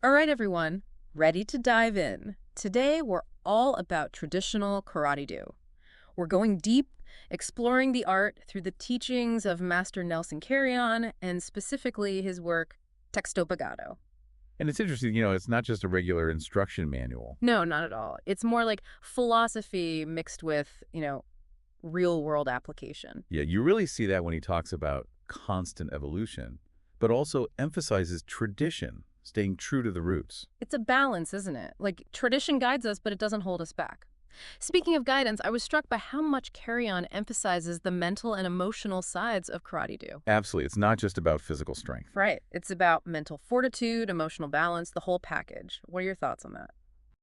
All right, everyone, ready to dive in. Today, we're all about traditional karate-do. We're going deep, exploring the art through the teachings of Master Nelson Carrion and specifically his work, Texto Pagado. And it's interesting, it's not just a regular instruction manual. No, not at all. It's more like philosophy mixed with, real-world application. Yeah, you really see that when he talks about constant evolution, but also emphasizes tradition, staying true to the roots. It's a balance, isn't it? Like, tradition guides us, but it doesn't hold us back. Speaking of guidance, I was struck by how much Carry-On emphasizes the mental and emotional sides of Karate-Do. Absolutely. It's not just about physical strength. Right. It's about mental fortitude, emotional balance, the whole package. What are your thoughts on that?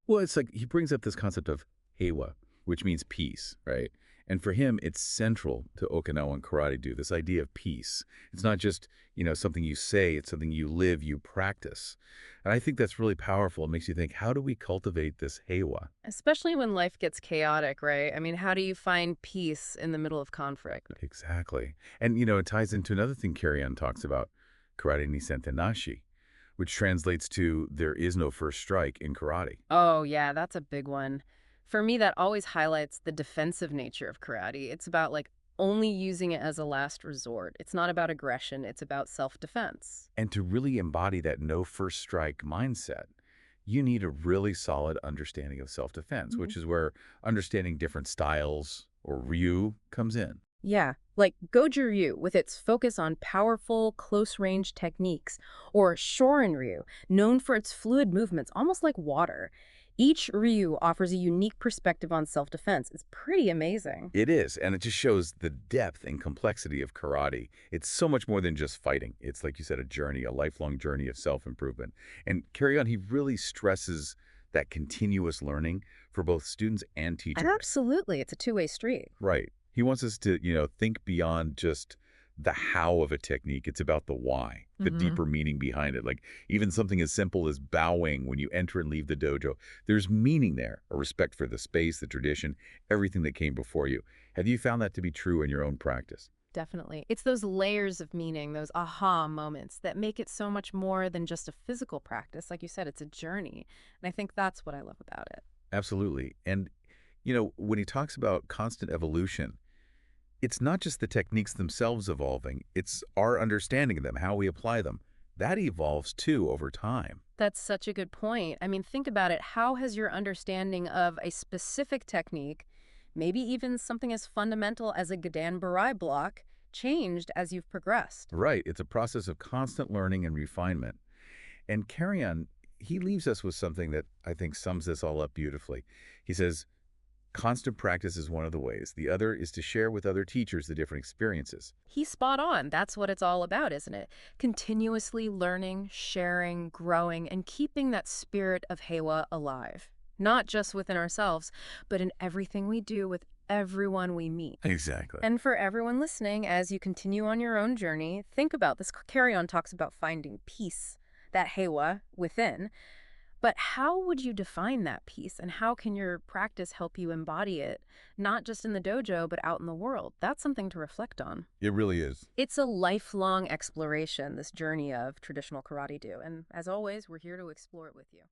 Well, it's like he brings up this concept of heiwa, which means peace, right? And for him, it's central to Okinawan karate-do, this idea of peace. It's not just, something you say, it's something you live, you practice. And I think that's really powerful. It makes you think, how do we cultivate this heiwa? Especially when life gets chaotic, right? I mean, how do you find peace in the middle of conflict? Exactly. And, it ties into another thing Carrion talks about, karate ni sentenashi, which translates to there is no first strike in karate. Oh, yeah, that's a big one. For me, that always highlights the defensive nature of karate. It's about like only using it as a last resort. It's not about aggression, it's about self-defense. And to really embody that no first strike mindset, you need a really solid understanding of self-defense, Mhm. which is where understanding different styles or ryu comes in. Yeah, like Goju Ryu with its focus on powerful, close-range techniques, or Shorin Ryu, known for its fluid movements, almost like water. Each Ryu offers a unique perspective on self-defense. It's pretty amazing. It is, and it just shows the depth and complexity of karate. It's so much more than just fighting. It's, like you said, a journey, a lifelong journey of self-improvement. And Carry On, he really stresses that continuous learning for both students and teachers. Absolutely, it's a two-way street. Right. He wants us to, think beyond just the how of a technique. It's about the why, the Hmm. deeper meaning behind it. Like even something as simple as bowing when you enter and leave the dojo. There's meaning there, a respect for the space, the tradition, everything that came before you. Have you found that to be true in your own practice? Definitely. It's those layers of meaning, those aha moments that make it so much more than just a physical practice. Like you said, it's a journey. And I think that's what I love about it. Absolutely. And, when he talks about constant evolution, it's not just the techniques themselves evolving, it's our understanding of them, how we apply them. That evolves too over time. That's such a good point. I mean, think about it. How has your understanding of a specific technique, maybe even something as fundamental as a Gadan Barai block, changed as you've progressed? Right. It's a process of constant learning and refinement. And Carrion, he leaves us with something that I think sums this all up beautifully. He says, constant practice is one of the ways. The other is to share with other teachers the different experiences. He's spot on. That's what it's all about, isn't it? Continuously learning, sharing, growing, and keeping that spirit of Heiwa alive. Not just within ourselves, but in everything we do with everyone we meet. Exactly. And for everyone listening, as you continue on your own journey, think about this. Carry On talks about finding peace, that Heiwa within. But how would you define that peace, and how can your practice help you embody it, not just in the dojo, but out in the world? That's something to reflect on. It really is. It's a lifelong exploration, this journey of traditional karate-do. And as always, we're here to explore it with you.